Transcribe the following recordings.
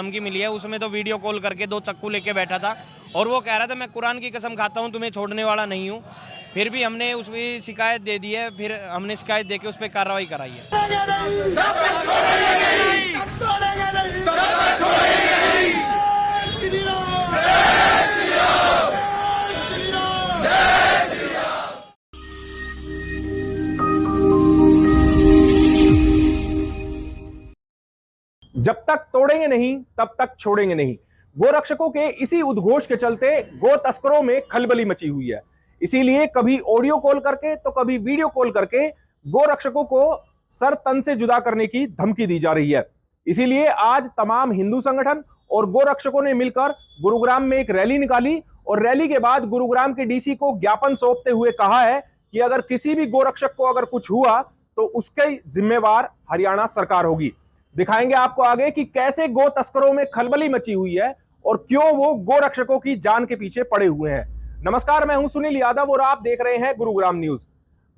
धमकी मिली है उसमें तो वीडियो कॉल करके 2 चाकू लेके बैठा था और वो कह रहा था मैं कुरान की कसम खाता हूँ तुम्हें छोड़ने वाला नहीं हूँ। फिर भी हमने उसकी शिकायत दे दी है, फिर हमने शिकायत दे के उस पर कार्रवाई कराई है। जब तक तोड़ेंगे नहीं तब तक छोड़ेंगे नहीं। गोरक्षकों के इसी उद्घोष के चलते गो तस्करों में खलबली मची हुई है। इसीलिए कभी ऑडियो कॉल करके तो कभी वीडियो कॉल करके गोरक्षकों को सर तन से जुदा करने की धमकी दी जा रही है। इसीलिए आज तमाम हिंदू संगठन और गोरक्षकों ने मिलकर गुरुग्राम में एक रैली निकाली और रैली के बाद गुरुग्राम के डीसी को ज्ञापन सौंपते हुए कहा है कि अगर किसी भी गोरक्षक को अगर कुछ हुआ तो उसके जिम्मेवार हरियाणा सरकार होगी। दिखाएंगे आपको आगे कि कैसे गो तस्करों में खलबली मची हुई है और क्यों वो गोरक्षकों की जान के पीछे पड़े हुए हैं। नमस्कार, मैं हूं सुनील यादव और आप देख रहे हैं गुरुग्राम न्यूज।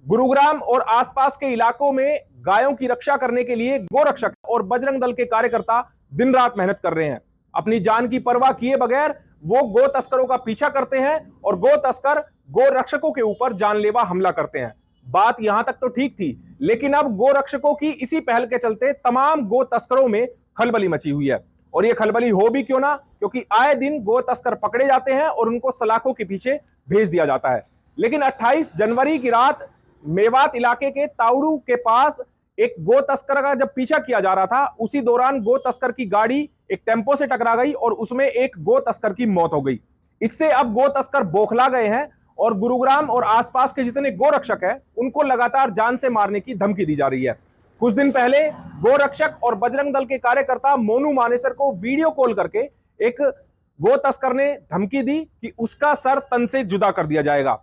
गुरुग्राम और आसपास के इलाकों में गायों की रक्षा करने के लिए गोरक्षक और बजरंग दल के कार्यकर्ता दिन रात मेहनत कर रहे हैं। अपनी जान की परवाह किए बगैर वो गो तस्करों का पीछा करते हैं और गो तस्कर गोरक्षकों के ऊपर जानलेवा हमला करते हैं। बात यहां तक तो ठीक थी, लेकिन अब गोरक्षकों की इसी पहल के चलते तमाम गो तस्करों में खलबली मची हुई है। और ये खलबली हो भी क्यों ना, क्योंकि आए दिन गो तस्कर पकड़े जाते हैं और उनको सलाखों के पीछे भेज दिया जाता है। लेकिन 28 जनवरी की रात मेवात इलाके के ताउड़ू के पास एक गो तस्कर का जब पीछा किया जा रहा था, उसी दौरान गो तस्कर की गाड़ी एक टेंपो से टकरा गई और उसमें एक गो तस्कर की मौत हो गई। इससे अब गो तस्कर बौखला गए हैं और गुरुग्राम और आसपास के जितने गोरक्षक हैं उनको लगातार जान से मारने की धमकी दी जा रही है। कुछ दिन पहले गोरक्षक और बजरंग दल के कार्यकर्ता मोनू मानेसर को वीडियो कॉल करके एक गो तस्कर ने धमकी दी कि उसका सर तन से जुदा कर दिया जाएगा।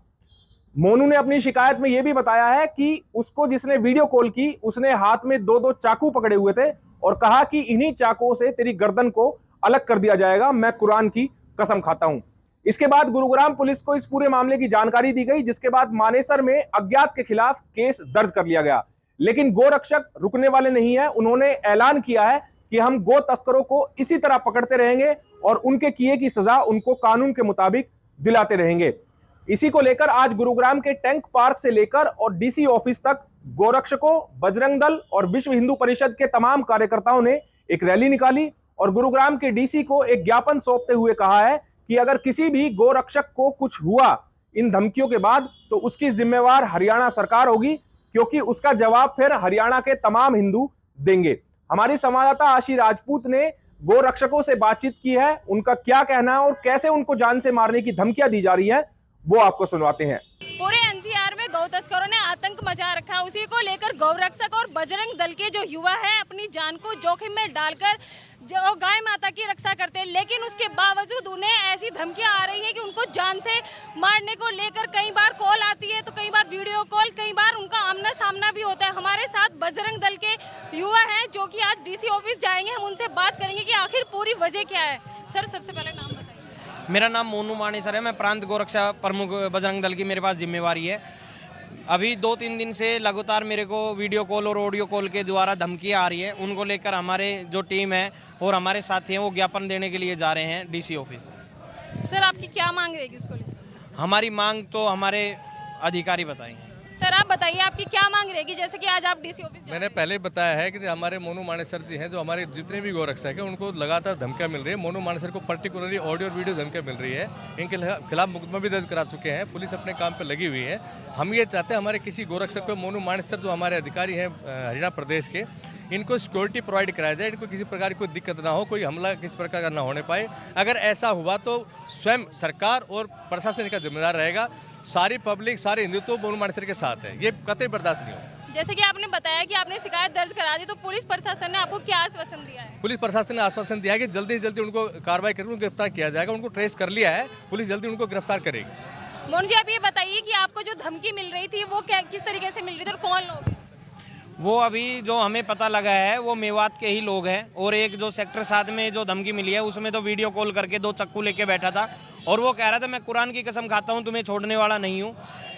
मोनू ने अपनी शिकायत में यह भी बताया है कि उसको जिसने वीडियो कॉल की उसने हाथ में 2-2 चाकू पकड़े हुए थे और कहा कि इन्हीं चाकुओं से तेरी गर्दन को अलग कर दिया जाएगा, मैं कुरान की कसम खाता हूं। इसके बाद गुरुग्राम पुलिस को इस पूरे मामले की जानकारी दी गई, जिसके बाद मानेसर में अज्ञात के खिलाफ केस दर्ज कर लिया गया। लेकिन गोरक्षक रुकने वाले नहीं है। उन्होंने ऐलान किया है कि हम गो तस्करों को इसी तरह पकड़ते रहेंगे और उनके किए की सजा उनको कानून के मुताबिक दिलाते रहेंगे। इसी को लेकर आज गुरुग्राम के टैंक पार्क से लेकर और डीसी ऑफिस तक गोरक्षकों, बजरंग दल और विश्व हिंदू परिषद के तमाम कार्यकर्ताओं ने एक रैली निकाली और गुरुग्राम के डीसी को एक ज्ञापन सौंपते हुए कहा है कि अगर किसी भी गोरक्षक को कुछ हुआ इन धमकियों के बाद तो उसकी जिम्मेवार हरियाणा सरकार होगी, क्योंकि उसका जवाब फिर हरियाणा के तमाम हिंदू देंगे। हमारी संवाददाता आशी राजपूत ने गोरक्षकों से बातचीत की है, उनका क्या कहना है और कैसे उनको जान से मारने की धमकियां दी जा रही है वो आपको सुनवाते हैं। पूरे एनसीआर में गौ तस्करों ने आतंक मचा रखा है। उसी को लेकर गौरक्षक और बजरंग दल के जो युवा हैं अपनी जान को जोखिम में डालकर जो गाय माता की रक्षा करते हैं, लेकिन उसके बावजूद उन्हें ऐसी धमकियां आ रही हैं कि उनको जान से मारने को लेकर कई बार कॉल आती है, तो कई बार वीडियो कॉल, कई बार उनका आमना सामना भी होता है। हमारे साथ बजरंग दल के युवा हैं जो कि आज डीसी ऑफिस जाएंगे। हम उनसे बात करेंगे कि आखिर पूरी वजह क्या है। सर, सबसे पहले नाम बताइए। मेरा नाम मोनू मानेसर है, मैं प्रांत गोरक्षा प्रमुख बजरंग दल की मेरे पास जिम्मेवारी है। अभी 2-3 दिन से लगातार मेरे को वीडियो कॉल और ऑडियो कॉल के द्वारा धमकियां आ रही है। उनको लेकर हमारे जो टीम है और हमारे साथी हैं वो ज्ञापन देने के लिए जा रहे हैं डीसी ऑफिस। सर, आपकी क्या मांग रहेगी इसको लेकर? हमारी मांग तो हमारे अधिकारी बताएंगे। सर, आप बताइए आपकी क्या मांग रहेगी, जैसे कि आज आप डीसी ऑफिस मैंने पहले बताया है कि हमारे मोनू मानेसर जी हैं, जो हमारे जितने भी गोरक्षक हैं उनको लगातार धमकियां मिल रही है। मोनू मानेसर को पर्टिकुलरली ऑडियो और वीडियो धमकियां मिल रही है। इनके खिलाफ मुकदमा भी दर्ज करा चुके हैं। पुलिस अपने काम पर लगी हुई है। हम ये चाहते हैं हमारे किसी गोरक्षक को, मोनू मानेसर जो हमारे अधिकारी हैं हरियाणा प्रदेश के, इनको सिक्योरिटी प्रोवाइड कराया जाए, इनको किसी प्रकार की कोई दिक्कत ना हो, कोई हमला किसी प्रकार का ना होने पाए। अगर ऐसा हुआ तो स्वयं सरकार और प्रशासन का जिम्मेदार रहेगा। सारी पब्लिक, सारे हिंदुत्व मोनू मानेसर के साथ है, ये कतई बर्दाश्त नहीं हो। जैसे कि आपने बताया कि आपने शिकायत दर्ज करा दी, तो पुलिस प्रशासन ने आपको क्या आश्वासन दिया है? पुलिस प्रशासन ने आश्वासन दिया है कि जल्दी से जल्दी उनको कार्रवाई करके उनको गिरफ्तार किया जाएगा। उनको ट्रेस कर लिया है, पुलिस जल्दी उनको गिरफ्तार करेगी। मोनू जी, आप ये बताइए कि आपको जो धमकी मिल रही थी वो किस तरीके से मिल रही थी और कौन लोग हैं? वो अभी जो हमें पता लगा है वो मेवात के ही लोग हैं और एक जो सेक्टर 7 में जो धमकी मिली है उसमें तो वीडियो कॉल करके 2 चाकू लेके बैठा था और वो कह रहा था मैं कुरान की कसम खाता हूँ तुम्हें छोड़ने वाला नहीं हूँ।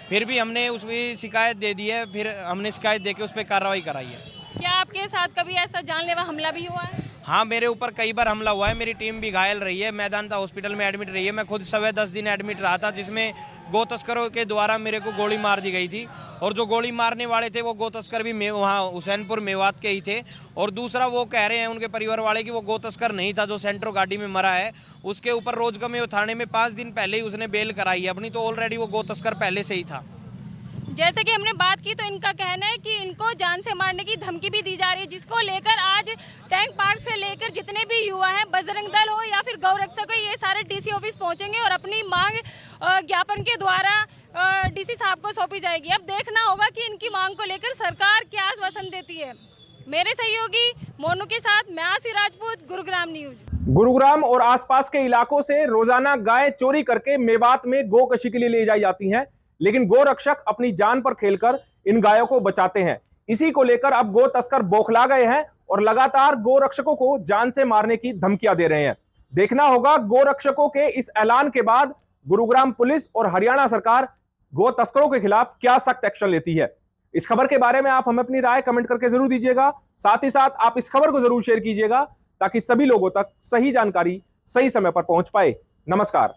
फिर भी हमने उसकी शिकायत दे दी है, फिर हमने शिकायत दे के उस पर कार्रवाई कराई है। क्या आपके साथ कभी ऐसा जानलेवा हमला भी हुआ है? हाँ, मेरे ऊपर कई बार हमला हुआ है, मेरी टीम भी घायल रही है, मैदान हॉस्पिटल में एडमिट रही है। मैं खुद 10 दिन एडमिट रहा था, जिसमें गो तस्करों के द्वारा मेरे को गोली मार दी गई थी। और जो गोली मारने वाले थे वो गो तस्कर भी वहाँ हुसैनपुर मेवात के ही थे। और दूसरा, वो कह रहे हैं उनके परिवार वाले कि वो गो तस्कर नहीं था जो सेंट्रो गाड़ी में मरा है। उसके ऊपर रोजगमे थाने में 5 दिन पहले ही उसने बेल कराई है अपनी, तो ऑलरेडी वो गो तस्कर पहले से ही था। जैसे कि हमने बात की तो इनका कहना है कि इनको जान से मारने की धमकी भी दी जा रही है, जिसको लेकर आज टैंक पार्क से लेकर जितने भी युवा हैं, बजरंग दल हो या फिर गौरक्षक हो, ये सारे डीसी ऑफिस पहुंचेंगे और अपनी मांग ज्ञापन के द्वारा डीसी साहब को सौंपी जाएगी। अब देखना होगा कि इनकी मांग को लेकर सरकार क्या आश्वासन देती है। मेरे सहयोगी मोनू के साथ मैं आसी राजपूत, गुरुग्राम न्यूज। गुरुग्राम और आसपास के इलाकों से रोजाना गाय चोरी करके मेवात में गो कशी के लिए ले जाई जाती हैं, लेकिन गो रक्षक अपनी जान पर खेलकर इन गायों को बचाते हैं। इसी को लेकर अब गो तस्कर बौखला गए हैं और लगातार गो रक्षकों को जान से मारने की धमकियां दे रहे हैं। देखना होगा गो रक्षकों के इस ऐलान के बाद गुरुग्राम पुलिस और हरियाणा सरकार गो तस्करों के खिलाफ क्या सख्त एक्शन लेती है। इस खबर के बारे में आप हमें अपनी राय कमेंट करके जरूर दीजिएगा। साथ ही साथ आप इस खबर को जरूर शेयर कीजिएगा ताकि सभी लोगों तक सही जानकारी सही समय पर पहुंच पाए। नमस्कार।